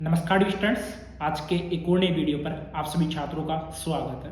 नमस्कार स्टूडेंट्स, आज के एक और नए वीडियो पर आप सभी छात्रों का स्वागत है।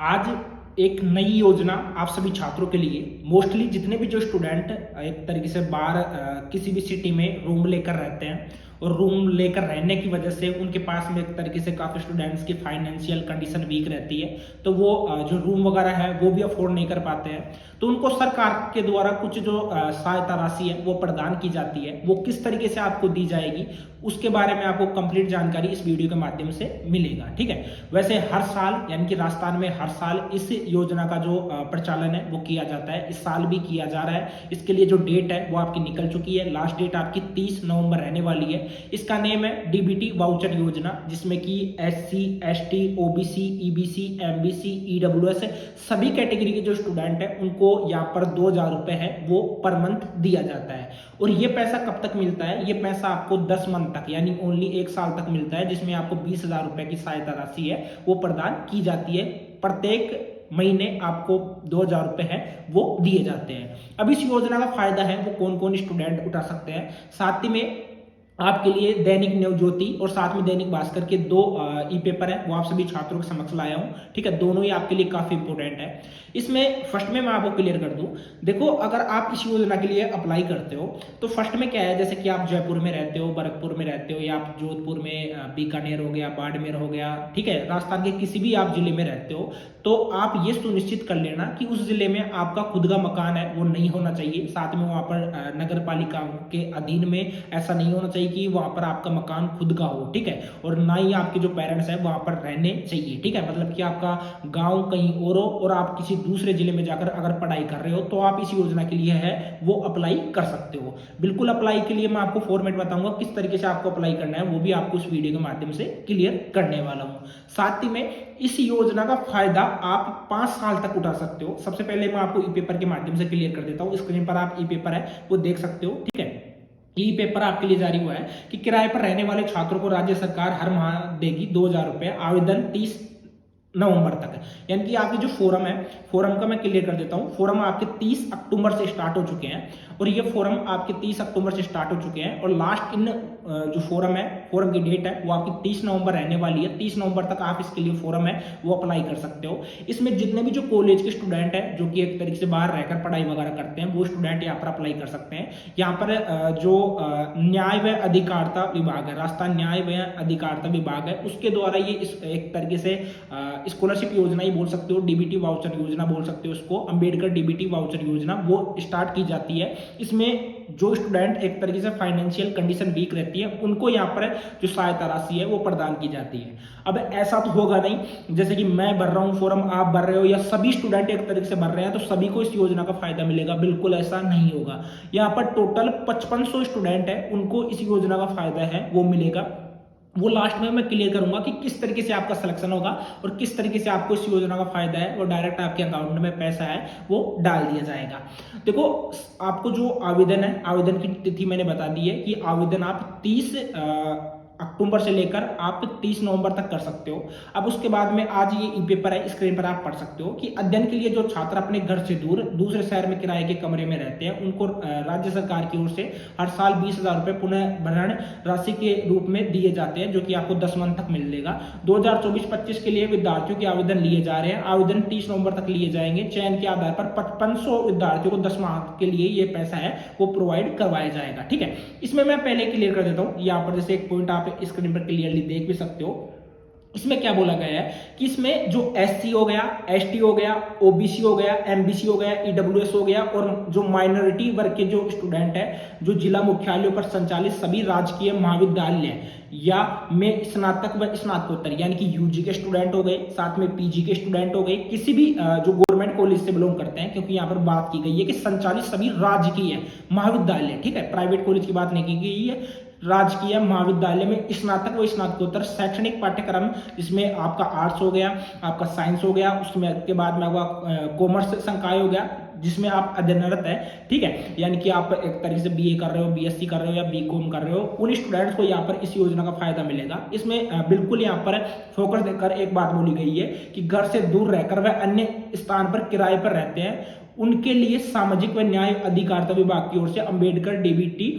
आज एक नई योजना आप सभी छात्रों के लिए, मोस्टली जितने भी जो स्टूडेंट एक तरीके से बाहर किसी भी सिटी में रूम लेकर रहते हैं और रूम लेकर रहने की वजह से उनके पास में एक तरीके से काफ़ी स्टूडेंट्स की फाइनेंशियल कंडीशन वीक रहती है, तो वो जो रूम वगैरह है वो भी अफोर्ड नहीं कर पाते हैं। तो उनको सरकार के द्वारा कुछ जो सहायता राशि है वो प्रदान की जाती है। वो किस तरीके से आपको दी जाएगी उसके बारे में आपको कंप्लीट जानकारी इस वीडियो के माध्यम से मिलेगा। ठीक है, वैसे हर साल यानी कि राजस्थान में हर साल इस योजना का जो प्रचालन है वो किया जाता है। इस साल भी किया जा रहा है। इसके लिए जो डेट है वो आपकी निकल चुकी है। लास्ट डेट आपकी 30 नवंबर रहने वाली है। इसका नेम है डीबीटी वाउचर योजना, जिसमें कि SC, ST, OBC, EBC, MBC, EWS सभी कैटेगरी के जो स्टूडेंट है उनको यहाँ पर 2,000 रुपए है वो पर मंथ दिया जाता है। और ये पैसा कब तक मिलता है? ये पैसा आपको 10 मंथ तक यानी ओनली 1 साल तक मिलता है, जिसमें आपको 20,000 रुपए की सहायता राशि है वो प्रदान की जाती है। प्रत्येक महीने आपको 2,000 रुपए है वो दिए जाते हैं। अब इस योजना का फायदा है वो कौन कौन स्टूडेंट उठा सकते हैं। साथ ही में आपके लिए दैनिक नवज्योति और साथ में दैनिक भास्कर के 2 ई पेपर है वो आप सभी छात्रों के समक्ष लाया हूं। ठीक है, दोनों ही आपके लिए काफी इंपॉर्टेंट है। इसमें फर्स्ट में मैं आपको क्लियर कर दूं, देखो अगर आप इस योजना के लिए अप्लाई करते हो तो फर्स्ट में क्या है, जैसे कि आप जयपुर में रहते हो, भरतपुर में रहते हो, या आप जोधपुर में, बीकानेर हो गया, बाड़मेर हो गया, ठीक है, राजस्थान के किसी भी आप जिले में रहते हो, तो आप ये सुनिश्चित कर लेना कि उस जिले में आपका खुद का मकान है वो नहीं होना चाहिए। साथ में वहां पर नगर पालिका के अधीन में ऐसा नहीं होना चाहिए कि वहां पर आपका मकान खुद का हो। ठीक है, और ना ही आपके जो पेरेंट्स हैं वहां पर रहने चाहिए। ठीक है, मतलब कि आपका गांव कहीं और हो और आप किसी दूसरे जिले में जाकर अगर पढ़ाई कर रहे हो तो आप इस योजना के लिए है वो अप्लाई कर सकते हो। बिल्कुल अप्लाई के लिए मैं आपको फॉर्मेट बताऊंगा किस तरीके से आपको अप्लाई करना है, वो भी आपको इस वीडियो के माध्यम से क्लियर करने वाला हूं। साथ ही में इस योजना का फायदा आप 5 साल तक उठा सकते हो। सबसे पहले मैं आपको ई पेपर के माध्यम से क्लियर कर देता हूं। स्क्रीन पर आप ई पेपर है वो देख सकते हो। ठीक है, ई पेपर आपके लिए जारी हुआ है कि किराए पर रहने वाले छात्रों को राज्य सरकार हर माह देगी 2,000 रुपए, आवेदन 30 नवंबर तक है। यानी कि आपके जो फोरम है, फोरम का मैं क्लियर कर देता हूं। फोरम आपके 30 अक्टूबर से स्टार्ट हो चुके हैं और ये फोरम आपके 30 अक्टूबर से स्टार्ट हो चुके हैं और लास्ट इन जो फोरम है, फोरम की डेट है वो आपकी 30 नवंबर रहने वाली है। 30 नवंबर तक आप इसके लिए फोरम है वो अप्लाई कर सकते हो। इसमें जितने भी जो कॉलेज के स्टूडेंट है जो कि एक तरीके से बाहर रहकर पढ़ाई वगैरह करते हैं वो स्टूडेंट यहाँ पर अप्लाई कर सकते हैं। यहाँ पर जो न्याय व अधिकारिता विभाग है, राजस्थान न्याय व अधिकारिता विभाग है, उसके द्वारा ये एक तरीके से स्कॉलरशिप योजना ही बोल सकते हो, डीबीटी वाउचर योजना बोल सकते हो उसको, अंबेडकर डीबीटी वाउचर योजना वो स्टार्ट की जाती है। इसमें जो स्टूडेंट एक तरीके से फाइनेंशियल कंडीशन वीक रहती है उनको यहाँ पर जो सहायता राशि है वो प्रदान की जाती है। अब ऐसा तो होगा नहीं जैसे कि मैं भर रहा हूँ फॉर्म, आप भर रहे हो या सभी स्टूडेंट एक तरीके से भर रहे हैं तो सभी को इस योजना का फायदा मिलेगा, बिल्कुल ऐसा नहीं होगा। यहाँ पर टोटल 5500 स्टूडेंट है उनको इस योजना का फायदा है वो मिलेगा। वो लास्ट में मैं क्लियर करूंगा कि किस तरीके से आपका सिलेक्शन होगा और किस तरीके से आपको इस योजना का फायदा है वो डायरेक्ट आपके अकाउंट में पैसा है वो डाल दिया जाएगा। देखो आपको जो आवेदन है, आवेदन की तिथि मैंने बता दी है कि आवेदन आप 30 अक्टूबर से लेकर आप 30 नवंबर तक कर सकते हो। अब उसके बाद में आज ये ई पेपर है, स्क्रीन पर आप पढ़ सकते हो कि अध्ययन के लिए जो छात्र अपने घर से दूर दूसरे शहर में किराए के कमरे में रहते हैं उनको राज्य सरकार की ओर से हर साल 20,000 रुपए पुनः भरण राशि के रूप में दिए जाते हैं, जो कि आपको 10 मंथ तक मिलेगा। 2024-25 के लिए विद्यार्थियों के आवेदन लिए जा रहे हैं। आवेदन 30 नवंबर तक लिए जाएंगे। चयन के आधार पर 5500 विद्यार्थियों को 10 माह के लिए ये पैसा है वो प्रोवाइड करवाया जाएगा। ठीक है, इसमें मैं पहले क्लियर कर देता हूँ। यहाँ पर जैसे एक पॉइंट आप स्क्रीन पर क्लियरली देख भी सकते हो। इसमें क्या बोला गया है कि इसमें जो एससी हो गया, एसटी हो गया, ओबीसी हो गया, एमबीसी हो गया, ईडब्ल्यूएस हो गया और जो माइनॉरिटी वर्ग के जो स्टूडेंट है जो जिला मुख्यालयों पर संचालित सभी राजकीय महाविद्यालय या में स्नातक व स्नातकोत्तर यानी कि यूजी के स्टूडेंट हो गए, साथ में पीजी के स्टूडेंट हो गए, किसी भी जो गवर्नमेंट कॉलेज से बिलोंग करते हैं, क्योंकि यहाँ पर बात की गई है कि संचालित सभी राजकीय महाविद्यालय, ठीक है, प्राइवेट कॉलेज की बात नहीं की गई है, राजकीय महाविद्यालय में स्नातक व स्नातकोत्तर शैक्षणिक पाठ्यक्रम जिसमें आपका आर्ट्स हो गया, आपका साइंस हो गया, उसमें के बाद में आपका कॉमर्स संकाय हो गया जिसमें आप अध्ययनरत है। ठीक है, यानी कि आप एक तरीके से बीए कर रहे हो, बीएससी कर रहे हो या बीकॉम कर रहे हो, उन स्टूडेंट्स को यहाँ पर इस योजना का फायदा मिलेगा। इसमें बिल्कुल यहाँ पर फोकस देकर एक बात बोली गई है कि घर से दूर रहकर वह अन्य स्थान पर किराए पर रहते हैं उनके लिए सामाजिक व न्याय अधिकारिता विभाग की ओर से अंबेडकर डीबीटी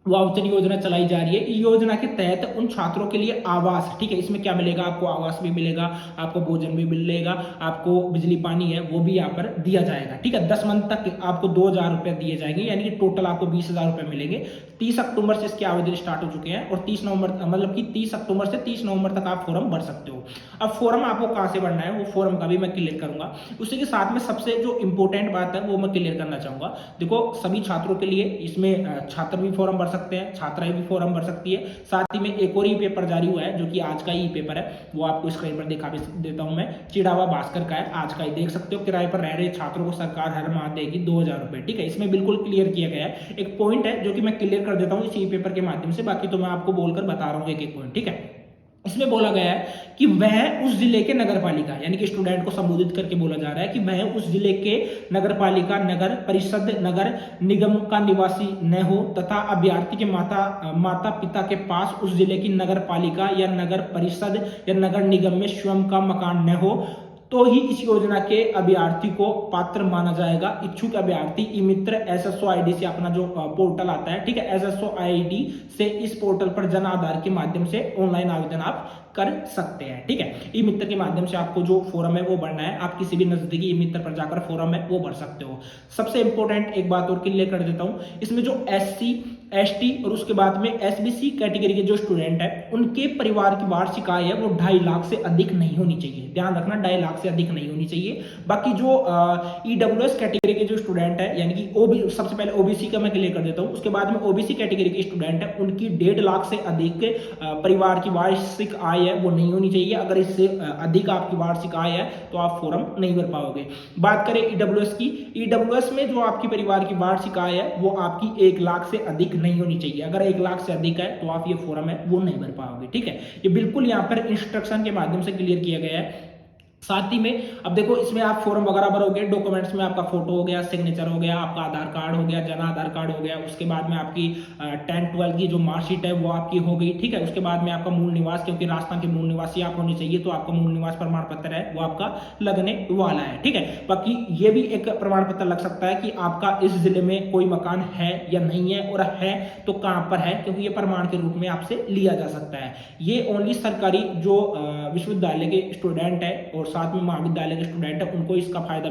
वाउचर योजना चलाई जा रही है। इस योजना के तहत उन छात्रों के लिए आवास, ठीक है, इसमें क्या मिलेगा, आपको आवास भी मिलेगा, आपको भोजन भी मिलेगा, आपको बिजली पानी है वो भी यहाँ पर दिया जाएगा, ठीक है। 10 मंथ तक आपको 2,000 रुपए दिए जाएंगे, यानी कि टोटल आपको 20,000 रुपए मिलेंगे। 30 अक्टूबर से इसके आवेदन स्टार्ट हो चुके हैं और 30 नवंबर, मतलब कि 30 अक्टूबर से 30 नवंबर तक आप फॉर्म भर सकते हो। अब फॉर्म आपको कहाँ से भरना है, वो फॉर्म का भी मैं क्लियर करूंगा। उसी के साथ में सबसे जो इंपॉर्टेंट बात है वो मैं क्लियर करना चाहूंगा। देखो, सभी छात्रों के लिए इसमें छात्र भी फॉर्म भर सकते हैं, छात्राएं भी फॉर्म भर सकती है। साथ ही में एक और ई पेपर जारी हुआ है, जो कि आज का ई पेपर है, वो आपको स्क्रीन पर दिखा भी देता हूं मैं। चिड़ावा भास्कर का है, आज का ही देख सकते हो। किराए पर रह रहे छात्रों को सरकार हर माह देगी 2,000 रुपए, ठीक है। इसमें बिल्कुल क्लियर किया गया है। एक पॉइंट है जो कि मैं क्लियर कर देता हूँ इस ई पेपर के माध्यम से, बाकी तो मैं आपको बोलकर बता रहा हूँ एक एक पॉइंट, ठीक है। इसमें बोला गया है कि वह उस जिले के नगर पालिका, यानी कि स्टूडेंट को संबोधित करके बोला जा रहा है कि वह उस जिले के नगर पालिका, नगर परिषद, नगर निगम का निवासी न हो तथा अभ्यर्थी के माता पिता के पास उस जिले की नगर पालिका या नगर परिषद या नगर निगम में स्वयं का मकान न हो, तो ही इस योजना के अभ्यर्थी को पात्र माना जाएगा। इच्छुक अभ्यर्थी ई मित्र एसएसओ आईडी से, अपना जो पोर्टल आता है, ठीक है, एसएसओ आईडी से इस पोर्टल पर जन आधार के माध्यम से ऑनलाइन आवेदन आप कर सकते हैं, ठीक है। ई मित्र के माध्यम से आपको जो फॉर्म है वो भरना है, आप किसी भी नजदीकी ई मित्र पर जाकर फॉर्म है वो भर सकते हो। सबसे इंपॉर्टेंट एक बात और क्लियर कर देता हूं, इसमें जो एससी, एसटी और उसके बाद में एसबीसी कैटेगरी के जो स्टूडेंट है, उनके परिवार की वार्षिक आय है वो 2.5 लाख से अधिक नहीं होनी चाहिए। ध्यान रखना, 2.5 लाख से अधिक नहीं होनी चाहिए। बाकी जो ईडब्ल्यूएस कैटेगरी के जो स्टूडेंट है, यानी कि ओबी, सबसे पहले ओबीसी का मैं क्लियर कर देता हूं, उसके बाद में ओबीसी कैटेगरी के स्टूडेंट है, उनकी 1.5 लाख से अधिक परिवार की वार्षिक आय है वो नहीं होनी चाहिए। अगर इससे अधिक आपकी वार्षिक आय है तो आप फॉर्म नहीं भर पाओगे। बात करें ईडब्ल्यूएस की, ईडब्ल्यूएस में जो आपकी परिवार की वार्षिक आय है वो आपकी 1 लाख से अधिक नहीं होनी चाहिए। अगर 1 लाख से अधिक है तो आप ये फॉर्म है वो नहीं भर पाओगे, ठीक है। ये बिल्कुल यहाँ पर इंस्ट्रक्शन के माध्यम से क्लियर किया गया है। साथ ही में अब देखो, इसमें आप फॉर्म वगैरह भरोगे, डॉक्यूमेंट्स में आपका फोटो हो गया, सिग्नेचर हो गया, आपका आधार कार्ड हो गया, जन आधार कार्ड हो गया, उसके बाद में आपकी 10-12 की जो मार्कशीट है वो आपकी हो गई, ठीक है। उसके बाद में आपका मूल निवास, क्योंकि राजस्थान के मूल निवासी आप होने चाहिए, तो आपका मूल निवास प्रमाण पत्र है वो आपका लगने वाला है, ठीक है। बाकी ये भी एक प्रमाण पत्र लग सकता है कि आपका इस जिले में कोई मकान है या नहीं है, और है तो कहां पर है, क्योंकि ये प्रमाण के रूप में आपसे लिया जा सकता है। ये ओनली सरकारी जो विश्वविद्यालय के स्टूडेंट है और साथ में महाविद्यालय के स्टूडेंट है उनको इसका फायदा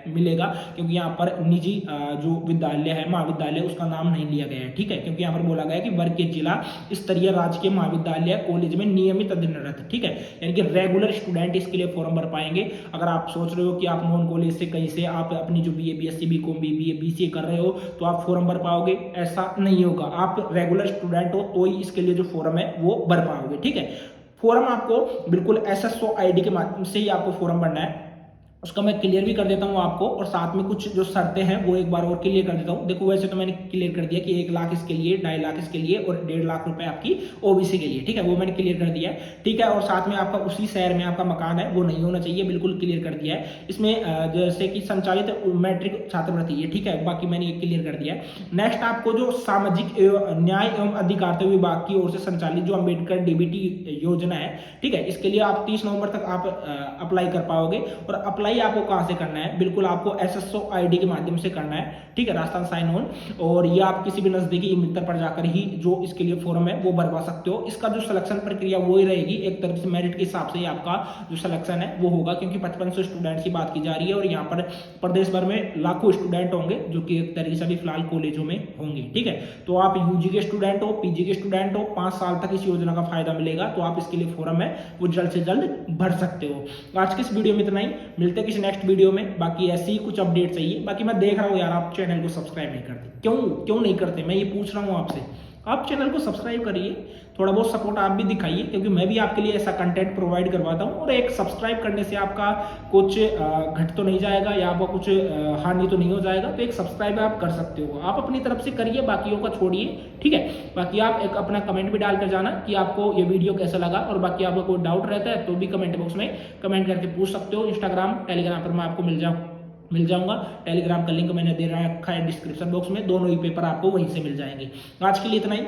मिलेगा, क्योंकि यहाँ पर निजी जो विद्यालय है, महाविद्यालय, उसका नाम नहीं लिया गया है, ठीक है। क्योंकि यहाँ पर बोला गया है कि वर्ग के जिला स्तरीय राजकीय महाविद्यालय कॉलेज में नियमित अध्ययनरत, ठीक है, यानी कि रेगुलर स्टूडेंट इसके लिए फॉर्म भर पाएंगे। अगर आप सोच रहे हो कि आप नॉन कॉलेज से कहीं से आप अपनी जो BA, BSc, BCom, BBA, BCA कर रहे हो तो आप फॉर्म भर पाओगे, ऐसा नहीं होगा। आप रेगुलर स्टूडेंट हो तो ही इसके लिए जो फॉर्म है वो भर पाओगे, ठीक है। फॉर्म आपको बिल्कुल एसएसओ आईडी के माध्यम से ही आपको फॉर्म भरना है, उसका मैं क्लियर भी कर देता हूं आपको, और साथ में कुछ जो शर्तें हैं वो एक बार और क्लियर कर देता हूं। देखो, वैसे तो मैंने क्लियर कर दिया कि 1 लाख इसके लिए, 2.5 लाख इसके लिए और 1.5 लाख रुपए आपकी ओबीसी के लिए, ठीक है, वो मैंने क्लियर कर दिया है, ठीक है। और साथ में आपका उसी शहर में आपका मकान है वो नहीं होना चाहिए, बिल्कुल क्लियर कर दिया है। इसमें जैसे कि संचालित मैट्रिक छात्रवृत्ति है, ठीक है, बाकी मैंने ये क्लियर कर दिया है। नेक्स्ट, आपको जो सामाजिक न्याय एवं अधिकारिता विभाग की ओर से संचालित जो अम्बेडकर डीबीटी योजना है, ठीक है, इसके लिए आप 30 नवंबर तक आप अप्लाई कर पाओगे। और अप्लाई आपको कहां से करना है, बिल्कुल आपको एसएसओ आईडी के माध्यम से करना है, ठीक है, राजस्थान साइन ऑन। और ये आप किसी भी नजदीकी ई मित्र पर जाकर ही जो इसके लिए फॉर्म है वो भरवा सकते हो। इसका जो सिलेक्शन प्रक्रिया वो ही रहेगी, एक तरह से मेरिट के हिसाब से ही आपका जो सिलेक्शन है वो होगा, क्योंकि 5500 स्टूडेंट की बात की जा रही है और यहाँ पर प्रदेश भर में लाखों स्टूडेंट होंगे जो कि एक तरीके से अभी फिलहाल कॉलेजों में होंगे, ठीक है। तो आप यूजी के स्टूडेंट हो, पीजी के स्टूडेंट हो, 5 साल तक इस योजना का फायदा मिलेगा, तो आप इसके लिए फॉर्म है वो जल्द से जल्द भर सकते हो। आज के इस वीडियो में इतना ही, मिलते हैं किसी नेक्स्ट वीडियो में। बाकी ऐसे ही कुछ अपडेट चाहिए। बाकी मैं देख रहा हूँ यार, आप चैनल को सब्सक्राइब नहीं करते, क्यों नहीं करते, मैं ये पूछ रहा हूँ आपसे। आप चैनल को सब्सक्राइब करिए, थोड़ा बहुत सपोर्ट आप भी दिखाइए, क्योंकि मैं भी आपके लिए ऐसा कंटेंट प्रोवाइड करवाता हूँ। और एक सब्सक्राइब करने से आपका कुछ घट तो नहीं जाएगा या आपका कुछ हानि तो नहीं हो जाएगा, तो एक सब्सक्राइब आप कर सकते हो, आप अपनी तरफ से करिए, बाकियों का छोड़िए, ठीक है। बाकी आप एक अपना कमेंट भी डाल कर जाना कि आपको ये वीडियो कैसा लगा, और बाकी आपको कोई डाउट रहता है तो भी कमेंट बॉक्स में कमेंट करके पूछ सकते हो। इंस्टाग्राम, टेलीग्राम पर मैं आपको मिल जाऊंगा। टेलीग्राम का लिंक मैंने दे रखा है डिस्क्रिप्शन बॉक्स में, दोनों ही पेपर आपको वहीं से मिल जाएंगे। आज के लिए इतना ही।